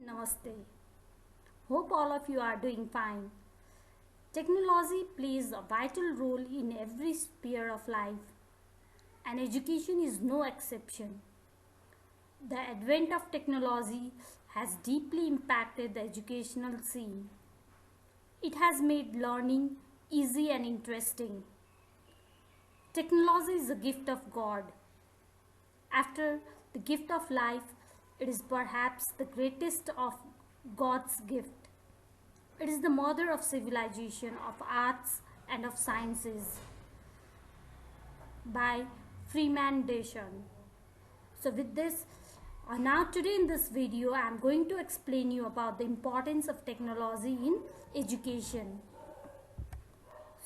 Namaste. Hope all of you are doing fine. Technology plays a vital role in every sphere of life, and education is no exception. The advent of technology has deeply impacted the educational scene. It has made learning easy and interesting. Technology is a gift of God. After the gift of life, it is perhaps the greatest of God's gift. It is the mother of civilization, of arts, and of sciences by Freeman Dyson. So with this, now today in this video, I am going to explain you about the importance of technology in education.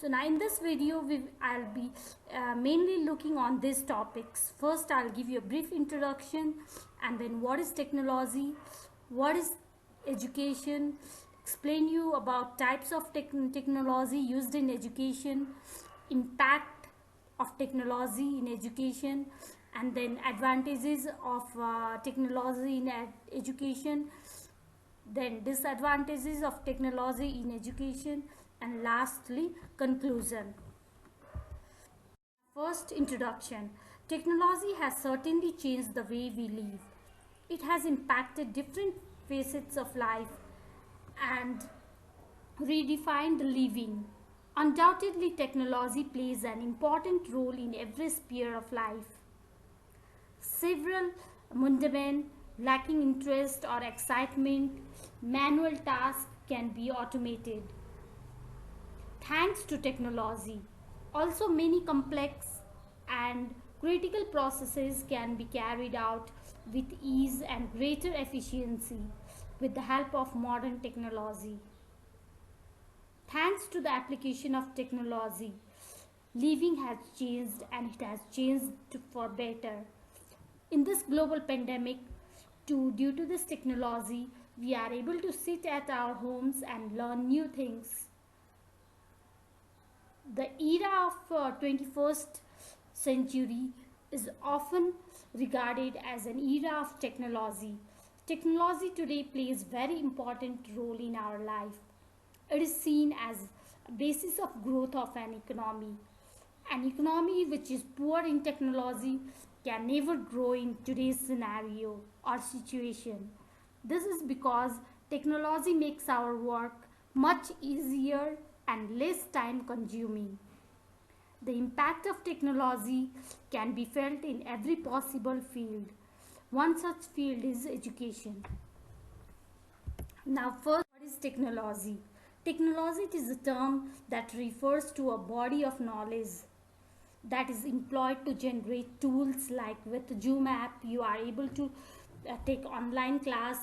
So now in this video, I'll be mainly looking on these topics. First, I'll give you a brief introduction, and then what is technology, what is education, explain you about types of technology used in education, impact of technology in education, and then advantages of technology in education, then disadvantages of technology in education, and lastly conclusion. First, introduction. Technology has certainly changed the way we live. It has impacted different facets of life and redefined the living. Undoubtedly, technology plays an important role in every sphere of life. Several mundane, lacking interest or excitement, manual tasks can be automated thanks to technology. Also, many complex and critical processes can be carried out with ease and greater efficiency with the help of modern technology. Thanks to the application of technology, living has changed, and it has changed for better. In this global pandemic, due to this technology, we are able to sit at our homes and learn new things. The era of 21st century is often regarded as an era of technology. Technology today plays very important role in our life. It is seen as a basis of growth of an economy. An economy which is poor in technology can never grow in today's scenario or situation. This is because technology makes our work much easier and less time consuming. The impact of technology can be felt in every possible field. One such field is education. Now first, what is technology? Technology is a term that refers to a body of knowledge that is employed to generate tools. Like with Zoom app, you are able to take online class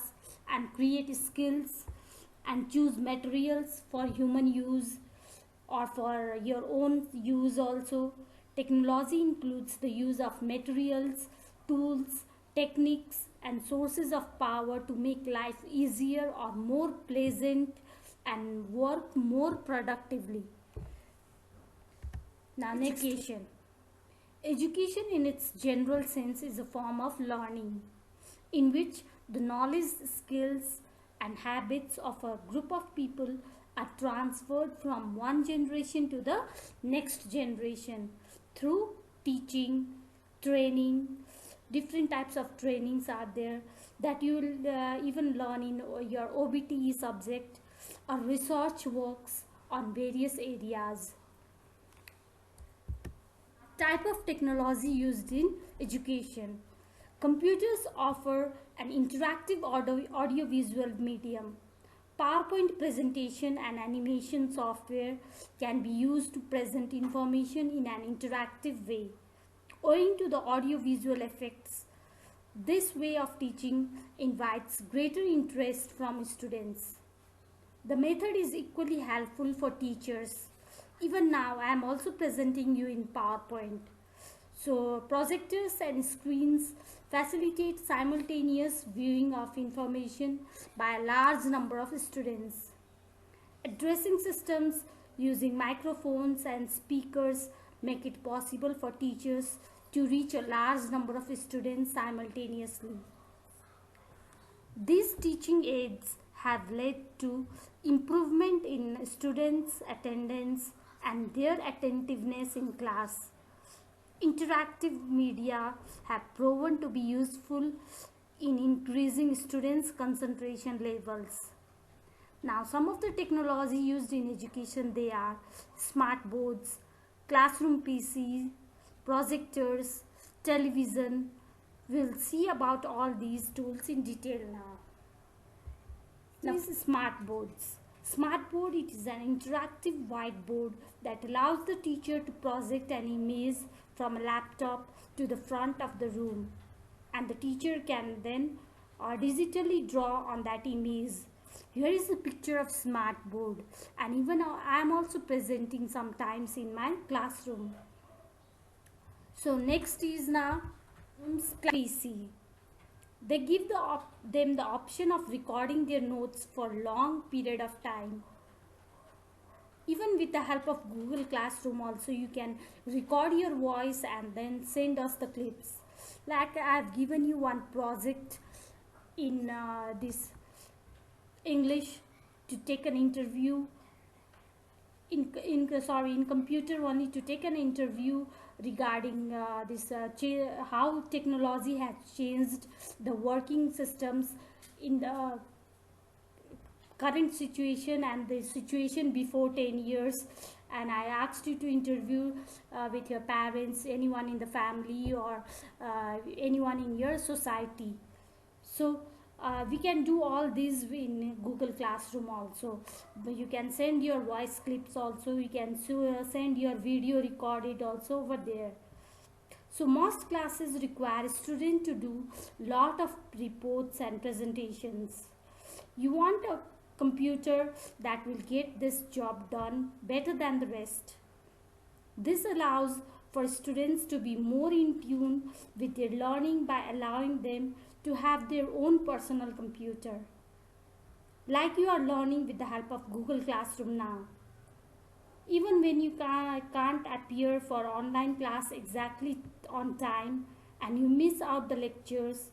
and create skills and choose materials for human use or for your own use also. Technology includes the use of materials, tools, techniques, and sources of power to make life easier or more pleasant and work more productively. Now, education. Education in its general sense is a form of learning in which the knowledge, skills, and habits of a group of people are transferred from one generation to the next generation through teaching, training. Different types of trainings are there that you will even learn in your OBTE subject or research works on various areas. Type of technology used in education. Computers offer an interactive audio-visual medium. PowerPoint presentation and animation software can be used to present information in an interactive way. Owing to the audio-visual effects, this way of teaching invites greater interest from students. The method is equally helpful for teachers. Even now, I am also presenting you in PowerPoint. So, projectors and screens facilitate simultaneous viewing of information by a large number of students. Addressing systems using microphones and speakers make it possible for teachers to reach a large number of students simultaneously. These teaching aids have led to improvement in students' attendance and their attentiveness in class. Interactive media have proven to be useful in increasing students' concentration levels. Now, some of the technology used in education, they are smart boards, classroom PCs, projectors, television. We'll see about all these tools in detail now. Now, this is smart boards. Smart board, it is an interactive whiteboard that allows the teacher to project an image from a laptop to the front of the room, and the teacher can then digitally draw on that image. Here is a picture of smart board, and even I am also presenting sometimes in my classroom. So next is now PC. They give them the option of recording their notes for long period of time. Even with the help of Google Classroom also, you can record your voice and then send us the clips. Like I have given you one project in this English to take an interview in computer only, to take an interview regarding how technology has changed the working systems in the current situation and the situation before 10 years. And I asked you to interview with your parents, anyone in the family, or anyone in your society. So we can do all these in Google Classroom also. You can send your voice clips also, you can send your video recorded also over there. So most classes require students to do lot of reports and presentations. You want a computer that will get this job done better than the rest. This allows for students to be more in tune with their learning by allowing them to have their own personal computer, like you are learning with the help of Google Classroom now. Even when you can't appear for online class exactly on time and you miss out the lectures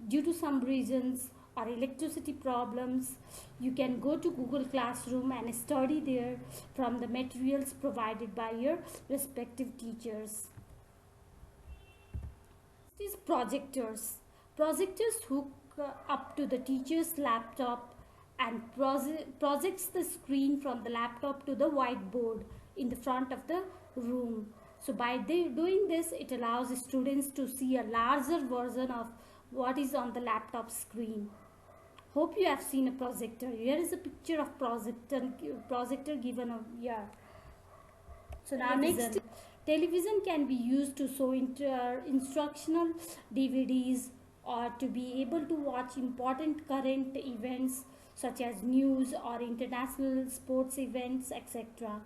due to some reasons or electricity problems, you can go to Google Classroom and study there from the materials provided by your respective teachers. These projectors. Projectors hook up to the teacher's laptop and projects the screen from the laptop to the whiteboard in the front of the room. So by doing this, it allows students to see a larger version of what is on the laptop screen. Hope you have seen a projector. Here is a picture of projector given here. So now next, television can be used to show instructional DVDs, or to be able to watch important current events such as news or international sports events, etc.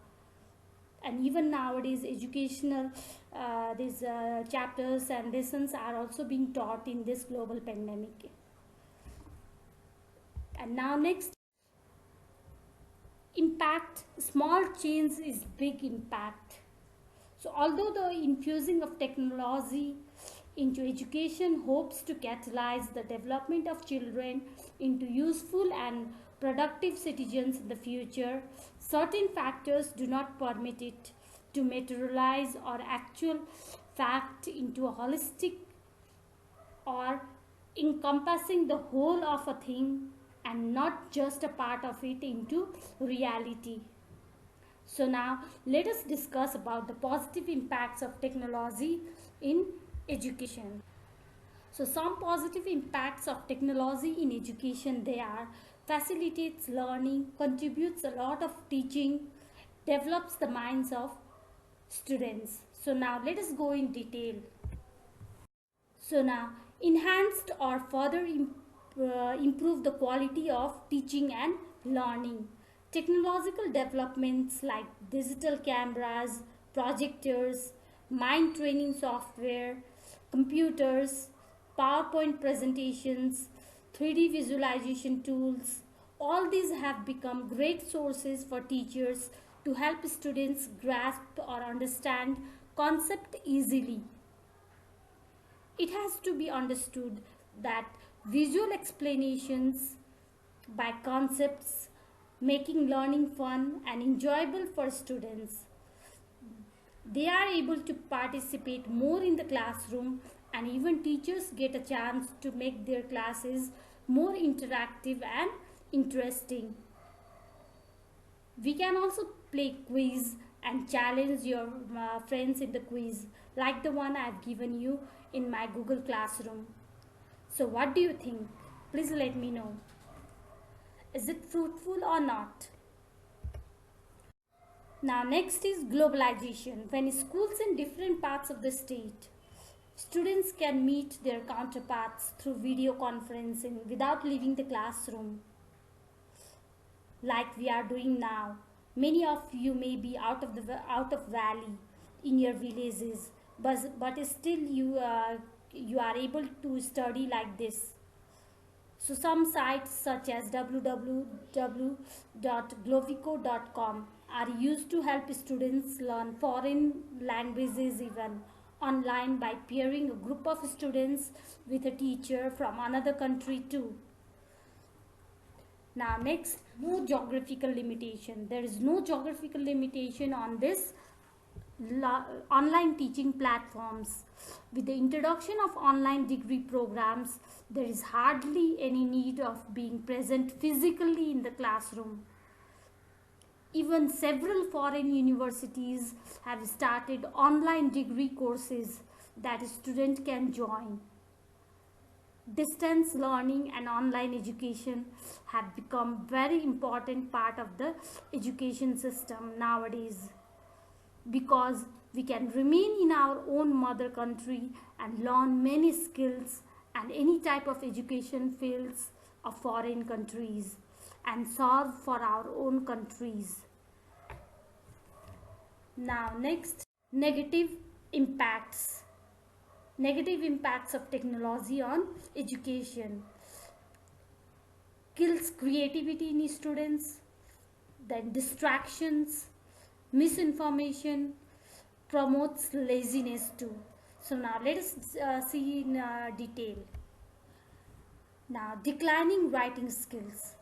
And even nowadays, educational these chapters and lessons are also being taught in this global pandemic. And now next, impact. Small change is big impact. So although the infusing of technology into education hopes to catalyze the development of children into useful and productive citizens in the future, certain factors do not permit it to materialize or actual fact into a holistic or encompassing the whole of a thing and not just a part of it into reality. So now let us discuss about the positive impacts of technology in education. So some positive impacts of technology in education, they are: facilitates learning, contributes a lot of teaching, develops the minds of students. So now let us go in detail. So now, enhanced or further improve the quality of teaching and learning. Technological developments like digital cameras, projectors, mind training software, computers, PowerPoint presentations, 3D visualization tools, all these have become great sources for teachers to help students grasp or understand concept easily. It has to be understood that visual explanations by concepts, making learning fun and enjoyable for students. They are able to participate more in the classroom, and even teachers get a chance to make their classes more interactive and interesting. We can also play quiz and challenge your friends in the quiz, like the one I've given you in my Google Classroom. So, what do you think? Please let me know. Is it fruitful or not? Now, next is globalization. When schools in different parts of the state, students can meet their counterparts through video conferencing without leaving the classroom, like we are doing now. Many of you may be out of valley in your villages, but still you are able to study like this. So some sites such as www.glovico.com are used to help students learn foreign languages even online by pairing a group of students with a teacher from another country too. Now next, no geographical limitation. There is no geographical limitation on this online teaching platforms. With the introduction of online degree programs, there is hardly any need of being present physically in the classroom. Even several foreign universities have started online degree courses that a student can join. Distance learning and online education have become very important part of the education system nowadays, because we can remain in our own mother country and learn many skills and any type of education fields of foreign countries and serve for our own countries. Now next, negative impacts. Negative impacts of technology on education. Kills creativity in students, then distractions, misinformation, promotes laziness too. So now let us see in detail. Now, declining writing skills.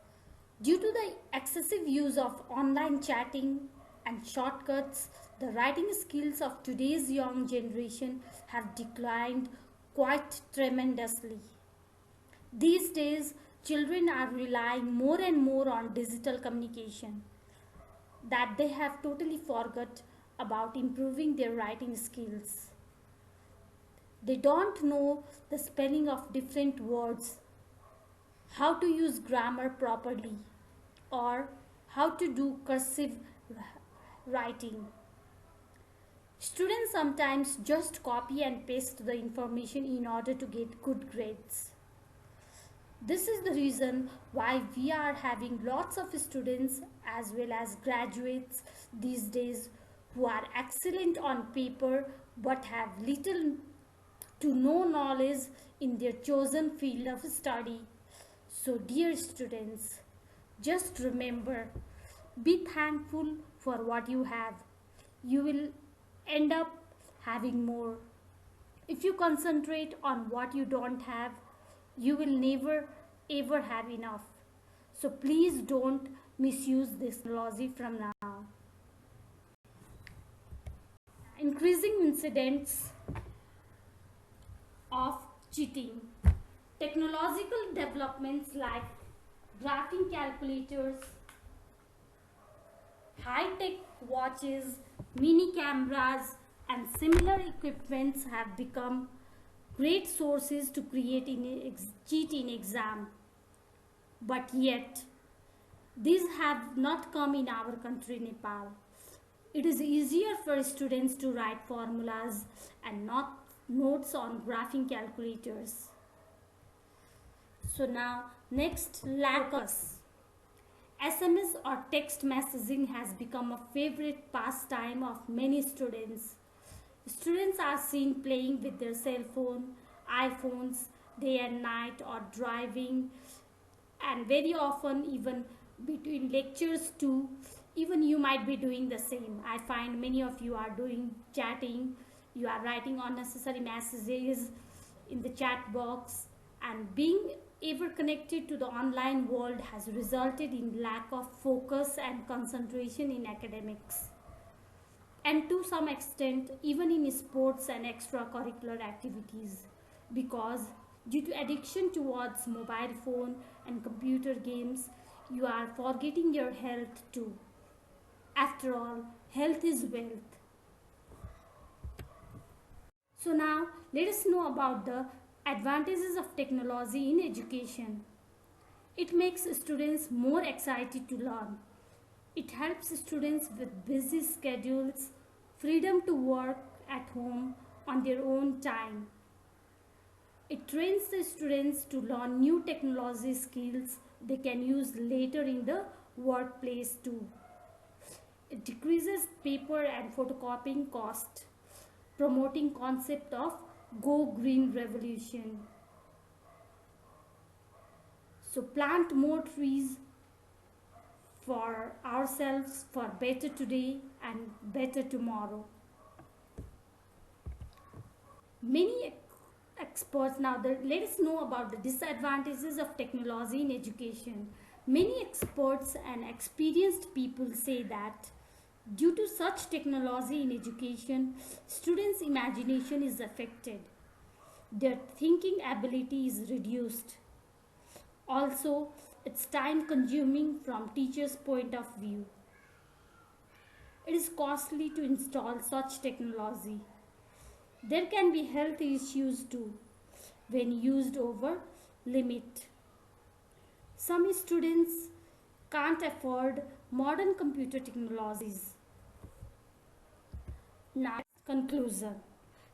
Due to the excessive use of online chatting and shortcuts, the writing skills of today's young generation have declined quite tremendously. These days, children are relying more and more on digital communication, that they have totally forgot about improving their writing skills. They don't know the spelling of different words, how to use grammar properly, or how to do cursive writing. Students sometimes just copy and paste the information in order to get good grades. This is the reason why we are having lots of students as well as graduates these days who are excellent on paper but have little to no knowledge in their chosen field of study. So dear students, just remember, be thankful for what you have. You will end up having more. If you concentrate on what you don't have, you will never ever have enough. So please don't misuse this technology from now. Increasing incidents of cheating. Technological developments like graphing calculators, high-tech watches, mini cameras and similar equipments have become great sources to cheat in exam. But yet, these have not come in our country, Nepal. It is easier for students to write formulas and not notes on graphing calculators. So now, next, lacus. SMS or text messaging has become a favorite pastime of many students. Students are seen playing with their cell phone, iPhones, day and night, or driving, and very often even between lectures too. Even you might be doing the same. I find many of you are doing chatting, you are writing unnecessary messages in the chat box, and being ever connected to the online world has resulted in lack of focus and concentration in academics, and to some extent even in sports and extracurricular activities, because due to addiction towards mobile phone and computer games you are forgetting your health too. After all, health is wealth. So now let us know about the advantages of technology in education. It makes students more excited to learn. It helps students with busy schedules, freedom to work at home on their own time. It trains the students to learn new technology skills they can use later in the workplace too. It decreases paper and photocopying cost, promoting concept of go green revolution. So plant more trees for ourselves for better today and better tomorrow. Many experts now let us know about the disadvantages of technology in education. Many experts and experienced people say that due to such technology in education, students' imagination is affected. Their thinking ability is reduced. Also, it's time consuming from teachers' point of view. It is costly to install such technology. There can be health issues too when used over limit. Some students can't afford modern computer technologies. Now, conclusion.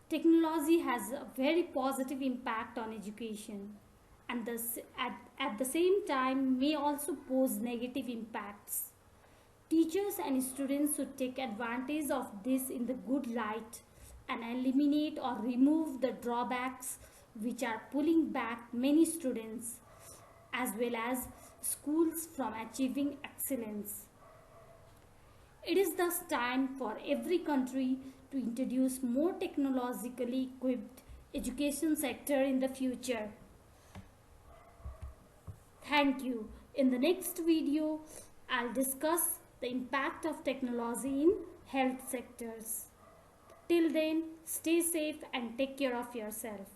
Technology has a very positive impact on education, and at the same time may also pose negative impacts. Teachers and students should take advantage of this in the good light and eliminate or remove the drawbacks which are pulling back many students as well as schools from achieving excellence. It is thus time for every country to introduce more technologically equipped education sector in the future. Thank you. In the next video, I'll discuss the impact of technology in health sectors. Till then, stay safe and take care of yourself.